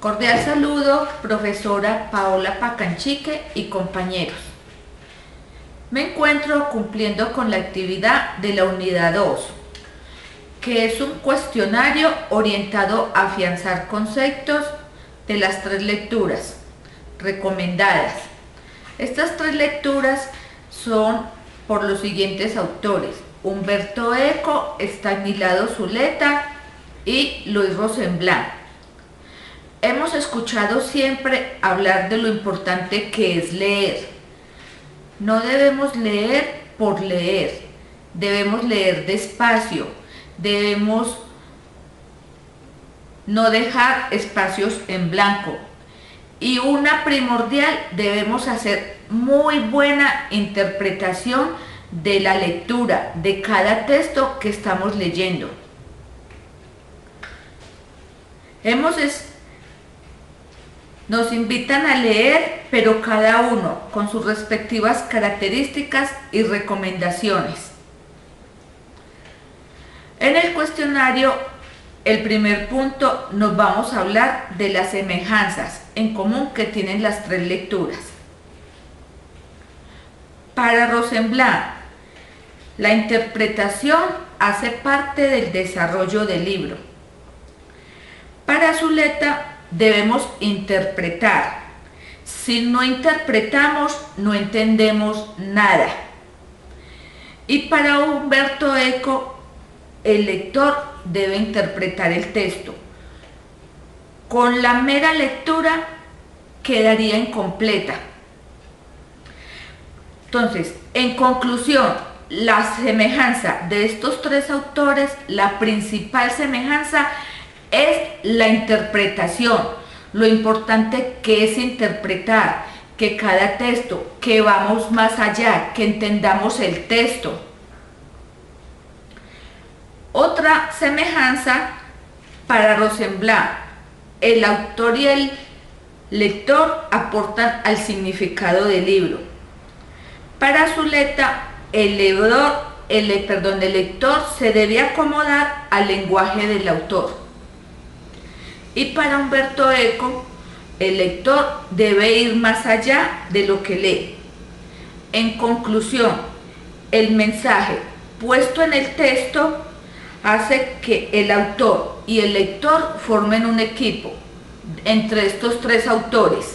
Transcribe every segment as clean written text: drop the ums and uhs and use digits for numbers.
Cordial saludo, profesora Paola Pacanchique y compañeros. Me encuentro cumpliendo con la actividad de la unidad 2, que es un cuestionario orientado a afianzar conceptos de las 3 lecturas recomendadas. Estas 3 lecturas son por los siguientes autores: Humberto Eco, Estanislao Zuleta y Luis Rosenblatt. Hemos escuchado siempre hablar de lo importante que es leer. No debemos leer por leer, debemos leer despacio, debemos no dejar espacios en blanco. Y una primordial, debemos hacer muy buena interpretación de la lectura, de cada texto que estamos leyendo. Nos invitan a leer, pero cada uno con sus respectivas características y recomendaciones. En el cuestionario, el primer punto, nos vamos a hablar de las semejanzas en común que tienen las 3 lecturas. Para Rosenblatt, la interpretación hace parte del desarrollo del libro. Para Zuleta, debemos interpretar. Si no interpretamos, no entendemos nada. Y para Humberto Eco, el lector debe interpretar el texto. Con la mera lectura quedaría incompleta. Entonces, en conclusión, la semejanza de estos 3 autores, la principal semejanza es la interpretación, lo importante que es interpretar, que cada texto, que vamos más allá, que entendamos el texto. Otra semejanza para Rosenblatt, el autor y el lector aportan al significado del libro. Para Zuleta, el lector se debe acomodar al lenguaje del autor. Y para Humberto Eco, el lector debe ir más allá de lo que lee. En conclusión, el mensaje puesto en el texto hace que el autor y el lector formen un equipo entre estos 3 autores.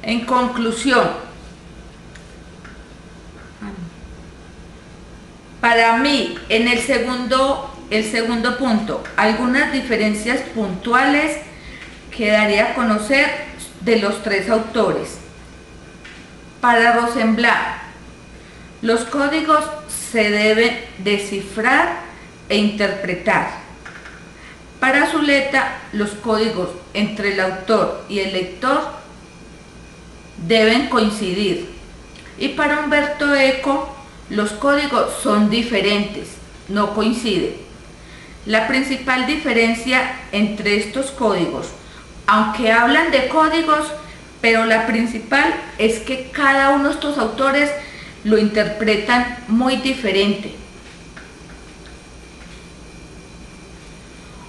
En conclusión, para mí, en el segundo punto, algunas diferencias puntuales que daría a conocer de los 3 autores. Para Rosenblatt, los códigos se deben descifrar e interpretar. Para Zuleta, los códigos entre el autor y el lector deben coincidir. Y para Humberto Eco, los códigos son diferentes, no coinciden. La principal diferencia entre estos códigos, aunque hablan de códigos, pero la principal es que cada uno de estos autores lo interpretan muy diferente.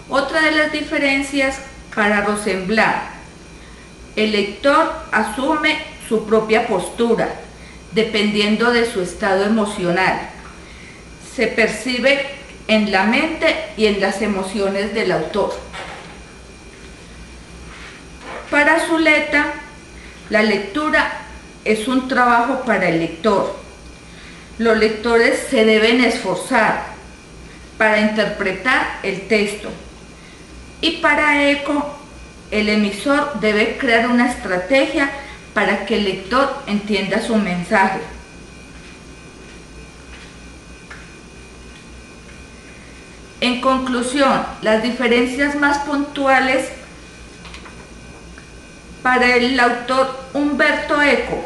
Otra de las diferencias para Rosenblatt, el lector asume su propia postura, dependiendo de su estado emocional. Se percibe en la mente y en las emociones del autor. Para Zuleta, la lectura es un trabajo para el lector. Los lectores se deben esforzar para interpretar el texto. Y para Eco, el emisor debe crear una estrategia para que el lector entienda su mensaje. En conclusión, las diferencias más puntuales para el autor Humberto Eco: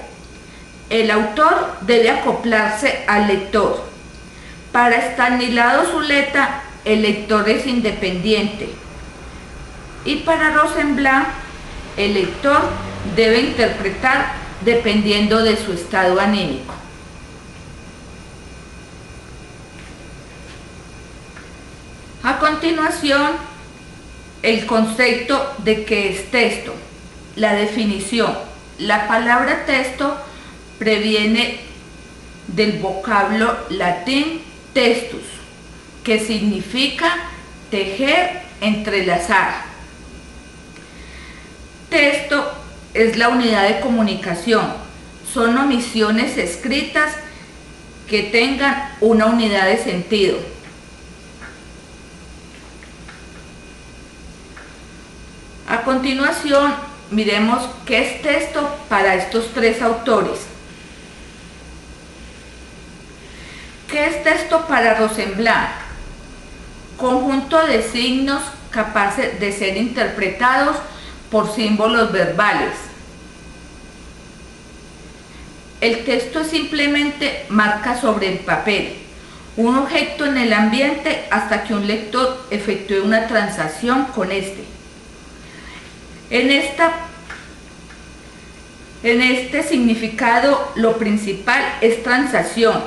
el autor debe acoplarse al lector. Para Estanislao Zuleta, el lector es independiente. Y para Rosenblatt, el lector debe interpretar dependiendo de su estado anímico. continuación, el concepto de qué es texto, la definición. La palabra texto proviene del vocablo latín textus, que significa tejer, entrelazar. Texto es la unidad de comunicación, son omisiones escritas que tengan una unidad de sentido. A continuación, miremos qué es texto para estos tres autores. ¿Qué es texto para Rosenblatt? Conjunto de signos capaces de ser interpretados por símbolos verbales. El texto es simplemente marca sobre el papel, un objeto en el ambiente hasta que un lector efectúe una transacción con este. En este significado, lo principal es transacción.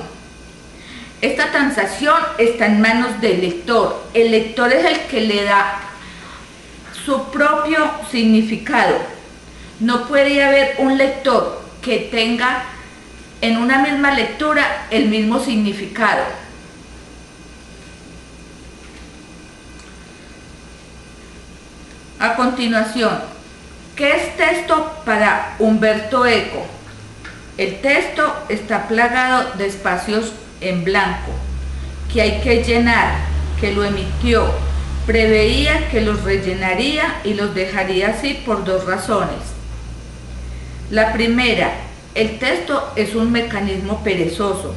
Esta transacción está en manos del lector. El lector es el que le da su propio significado. No puede haber un lector que tenga en una misma lectura el mismo significado. A continuación, ¿qué es texto para Umberto Eco? El texto está plagado de espacios en blanco, que hay que llenar, que lo emitió, preveía que los rellenaría y los dejaría así por dos razones. La primera, el texto es un mecanismo perezoso.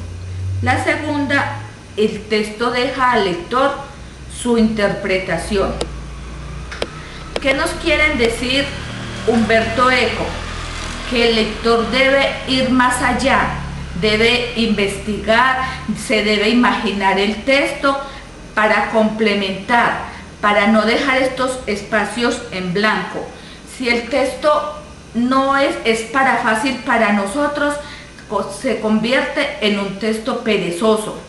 La segunda, el texto deja al lector su interpretación. ¿Qué nos quieren decir Umberto Eco? Que el lector debe ir más allá, debe investigar, se debe imaginar el texto para complementar, para no dejar estos espacios en blanco. Si el texto no es para fácil para nosotros, se convierte en un texto perezoso.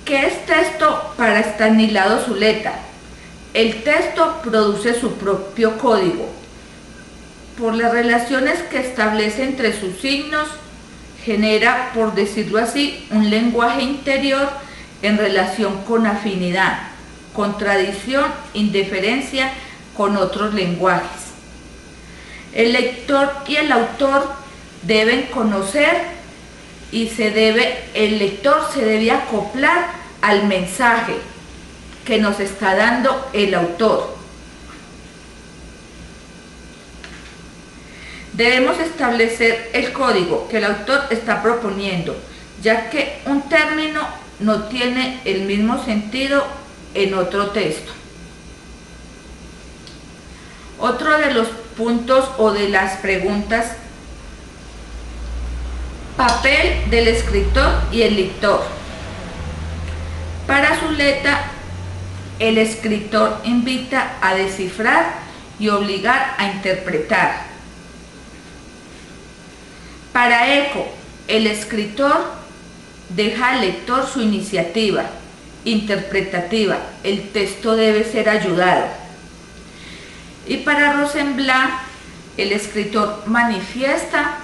¿Qué es texto para Stanislao Zuleta? El texto produce su propio código. Por las relaciones que establece entre sus signos, genera, por decirlo así, un lenguaje interior en relación con afinidad, contradicción, indiferencia con otros lenguajes. El lector y el autor deben conocer y el lector se debe acoplar al mensaje que nos está dando el autor. Debemos establecer el código que el autor está proponiendo, ya que un término no tiene el mismo sentido en otro texto. Otro de los puntos o de las preguntas: papel del escritor y el lector. Para Zuleta, el escritor invita a descifrar y obligar a interpretar. Para Eco, el escritor deja al lector su iniciativa interpretativa. El texto debe ser ayudado. Y para Rosenblatt, el escritor manifiesta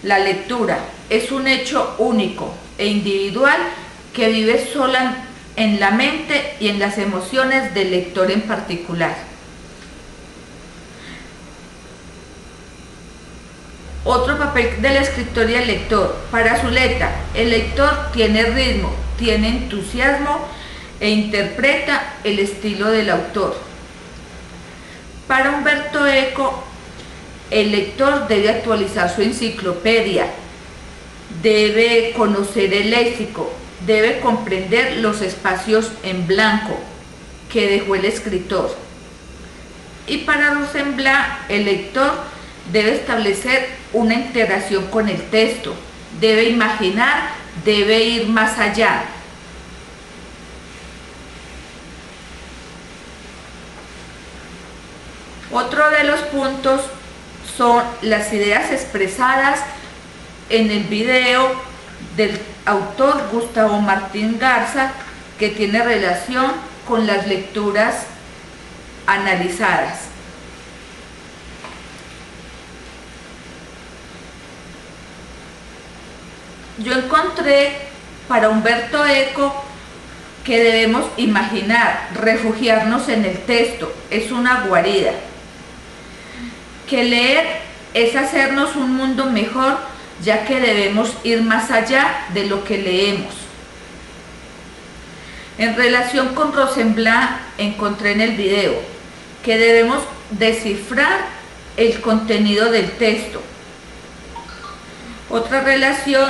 la lectura. Es un hecho único e individual que vive sola en la mente y en las emociones del lector en particular. Otro papel del escritor y el lector. Para Zuleta, el lector tiene ritmo, tiene entusiasmo e interpreta el estilo del autor. Para Umberto Eco, el lector debe actualizar su enciclopedia, debe conocer el léxico, debe comprender los espacios en blanco que dejó el escritor. Y para Rosenblatt, el lector debe establecer una interacción con el texto, debe imaginar, debe ir más allá. Otro de los puntos son las ideas expresadas en el video del autor Gustavo Martín Garza, que tiene relación con las lecturas analizadas. Yo encontré para Humberto Eco que debemos imaginar, refugiarnos en el texto, es una guarida. Que leer es hacernos un mundo mejor, ya que debemos ir más allá de lo que leemos. En relación con Rosenblatt, encontré en el video que debemos descifrar el contenido del texto. Otra relación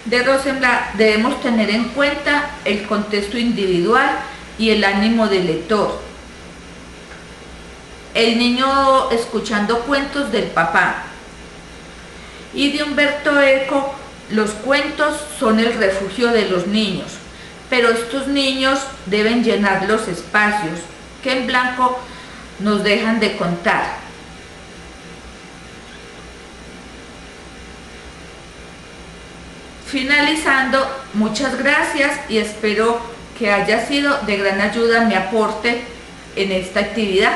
de Rosenblatt, debemos tener en cuenta el contexto individual y el ánimo del lector. El niño escuchando cuentos del papá. Y de Humberto Eco, los cuentos son el refugio de los niños, pero estos niños deben llenar los espacios que en blanco nos dejan de contar. Finalizando, muchas gracias y espero que haya sido de gran ayuda mi aporte en esta actividad.